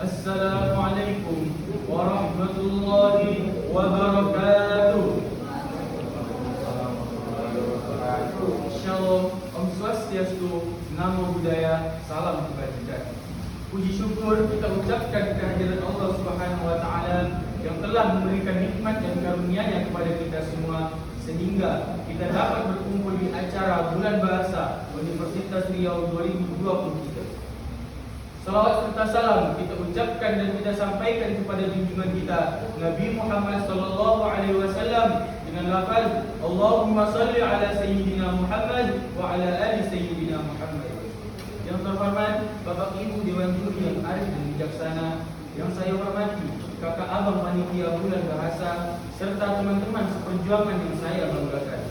Assalamualaikum warahmatullahi wabarakatuh. Shalom, Om Swastiastu, Namo Buddhaya, salam kebajikan. Puji syukur kita ucapkan kehadirat Allah Subhanahu wa taala yang telah memberikan nikmat dan karunia-Nya kepada kita semua sehingga kita dapat berkumpul di acara Bulan Bahasa Universitas Riau 2023. Salawat serta salam kita ucapkan dan kita sampaikan kepada junjungan kita Nabi Muhammad sallallahu alaihi wasallam dengan lafaz Allahumma salli ala sayyidina Muhammad wa ala ali sayyidina Muhammad. Yang terhormat Bapak Ibu Dewan Juri yang arif dan bijaksana, yang saya hormati kakak abang panitia Bulan Bahasa serta teman-teman seperjuangan yang saya banggakan.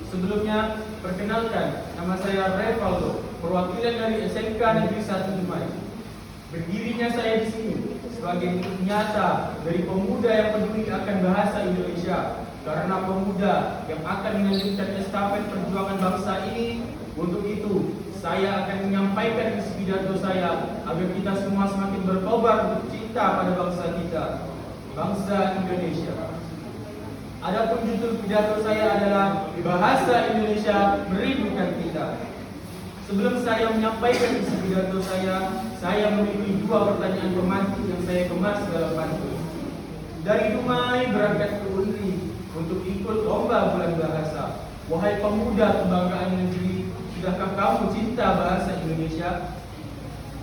Sebelumnya, perkenalkan, nama saya Revaldo, perwakilan dari SMK Negeri 1 Dumai. Berdirinya saya di sini sebagai bukti nyata dari pemuda yang peduli akan bahasa Indonesia, karena pemuda yang akan melanjutkan estafet perjuangan bangsa ini. Untuk itu, saya akan menyampaikan isi pidato saya agar kita semua semakin berkobar untuk cinta pada bangsa kita, bangsa Indonesia. Adapun judul pidato saya adalah Bahasa Indonesia Merindukan Kita. Sebelum saya menyampaikan isi pidato saya memiliki dua pertanyaan pemantik yang saya kemas dalam pantun. Dari Dumai berangkat ke Unri untuk ikut lomba Bulan Bahasa. Wahai pemuda kebanggaan negeri, sudahkah kamu cinta bahasa Indonesia?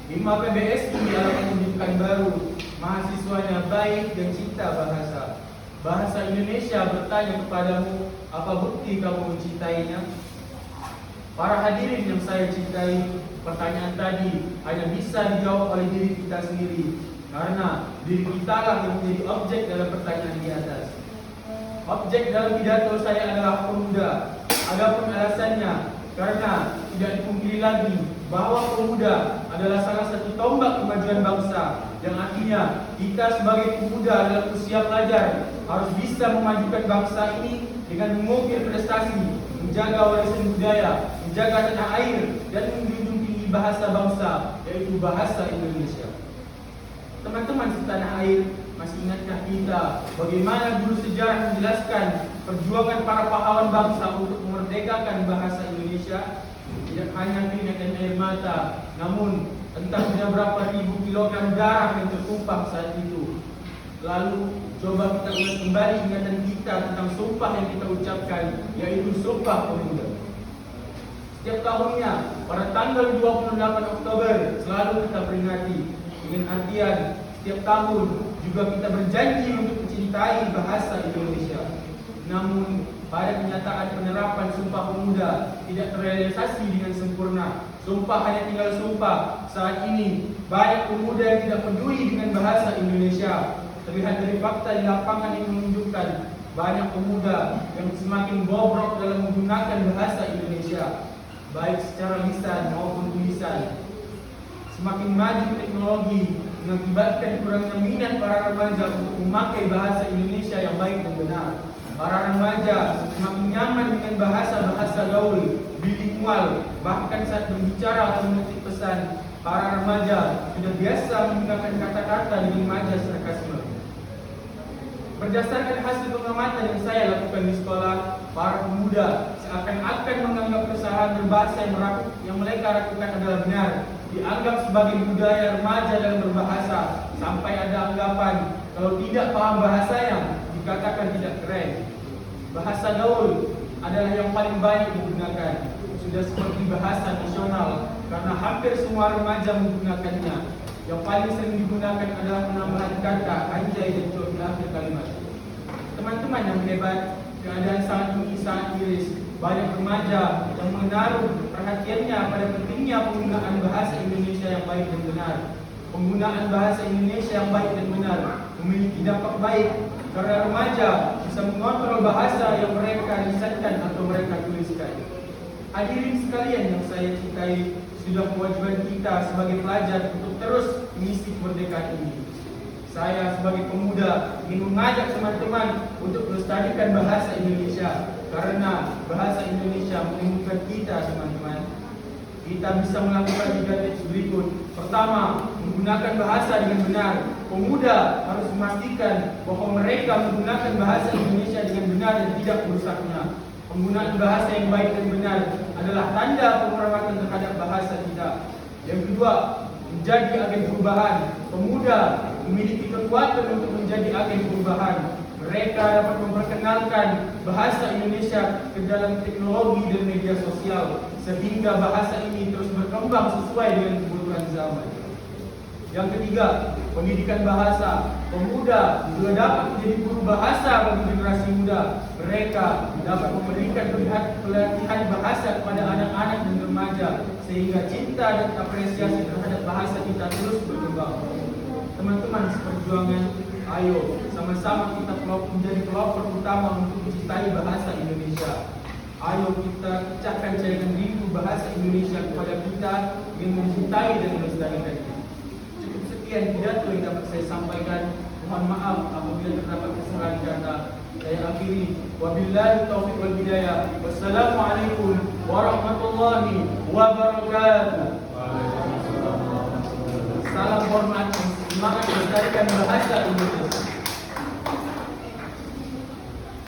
5 PBS di alamat pendidikan baru, mahasiswanya baik dan cinta bahasa. Bahasa Indonesia bertanya kepadamu, apa bukti kamu mencintainya? Para hadirin yang saya cintai, pertanyaan tadi hanya bisa dijawab oleh diri kita sendiri, karena diri kita lah yang menjadi objek dalam pertanyaan di atas. Objek dalam pidato saya adalah pemuda. Adapun alasannya, karena tidak dipungkiri lagi bahwa pemuda adalah salah satu tombak kemajuan bangsa, yang artinya kita sebagai pemuda dalam usia pelajar harus bisa memajukan bangsa ini dengan mengukir prestasi, menjaga warisan budaya, menjaga tanah air, dan menjunjung tinggi bahasa bangsa, yaitu bahasa Indonesia. Teman-teman setanah air, masih ingatkah kita bagaimana dulu sejarah menjelaskan perjuangan para pahlawan bangsa untuk memerdekakan bahasa Indonesia? Tidak hanya keringat dan air mata, namun entah sudah berapa ribu kilogram darah yang tertumpah saat itu. Lalu coba kita ulas kembali ingatan kita tentang sumpah yang kita ucapkan, yaitu Sumpah Pemuda. Setiap tahunnya pada tanggal 28 Oktober selalu kita peringati, dengan artian setiap tahun juga kita berjanji untuk mencintai bahasa Indonesia. Namun pada kenyataan penerapan Sumpah Pemuda tidak terrealisasi dengan sempurna. Sumpah hanya tinggal sumpah. Saat ini banyak pemuda yang tidak peduli dengan bahasa Indonesia. Terlihat dari fakta di lapangan yang menunjukkan banyak pemuda yang semakin bobrok dalam menggunakan bahasa Indonesia, baik secara lisan maupun tulisan. Semakin maju teknologi mengakibatkan kurangnya minat para remaja untuk memakai bahasa Indonesia yang baik dan benar. Para remaja semakin nyaman dengan bahasa-bahasa gaul, bilingual, bahkan saat berbicara atau mengetik pesan, para remaja sudah biasa menggunakan kata-kata dengan majas sarkasme. Berdasarkan hasil pengamatan yang saya lakukan di sekolah, para pemuda seakan-akan menganggap kesalahan berbahasa yang mereka lakukan adalah benar, dianggap sebagai budaya remaja dalam berbahasa, sampai ada anggapan kalau tidak paham bahasanya dikatakan tidak keren. Bahasa gaul adalah yang paling banyak digunakan, sudah seperti bahasa nasional karena hampir semua remaja menggunakannya. Yang paling sering digunakan adalah penambahan kata anjay dan cok di akhir kalimat. Teman-teman yang hebat, keadaan saat ini sangat miris. Banyak remaja yang menaruh perhatiannya pada pentingnya penggunaan bahasa Indonesia yang baik dan benar. Penggunaan bahasa Indonesia yang baik dan benar memiliki dampak baik karena remaja bisa mengontrol bahasa yang mereka lisankan atau mereka tuliskan. Hadirin sekalian yang saya cintai, sudah kewajiban kita sebagai pelajar untuk terus mengisi kemerdekaan ini. Saya sebagai pemuda ingin mengajak teman-teman untuk melestarikan bahasa Indonesia, karena bahasa Indonesia merindukan kita, teman-teman. Kita bisa melakukan 3 tips berikut. Pertama, menggunakan bahasa dengan benar. Pemuda harus memastikan bahwa mereka menggunakan bahasa Indonesia dengan benar dan tidak merusaknya. Penggunaan bahasa yang baik dan benar adalah tanda penghormatan terhadap bahasa kita. Yang kedua, menjadi agen perubahan. Pemuda memiliki kekuatan untuk menjadi agen perubahan. Mereka dapat memperkenalkan bahasa Indonesia ke dalam teknologi dan media sosial, sehingga bahasa ini terus berkembang sesuai dengan kebutuhan zaman. Yang ketiga, pendidikan bahasa. Pemuda juga dapat menjadi guru bahasa bagi generasi muda. Mereka dapat memberikan pelatihan bahasa kepada anak-anak dan remaja, sehingga cinta dan apresiasi terhadap bahasa kita terus berkembang. Teman-teman seperjuangan, ayo sama-sama kita menjadi pelopor utama untuk mencintai bahasa Indonesia. Ayo kita pecahkan jaringan rindu bahasa Indonesia kepada kita dengan mencintai dan melestarikannya. Cukup sekian pidato yang dapat saya sampaikan. Mohon maaf apabila terdapat kesalahan kata. Saya akhiri. Wabillahi taufiq wal hidayah. Wassalamualaikum warahmatullahi wabarakatuh. Salam hormat dan semangat melestarikan bahasa Indonesia.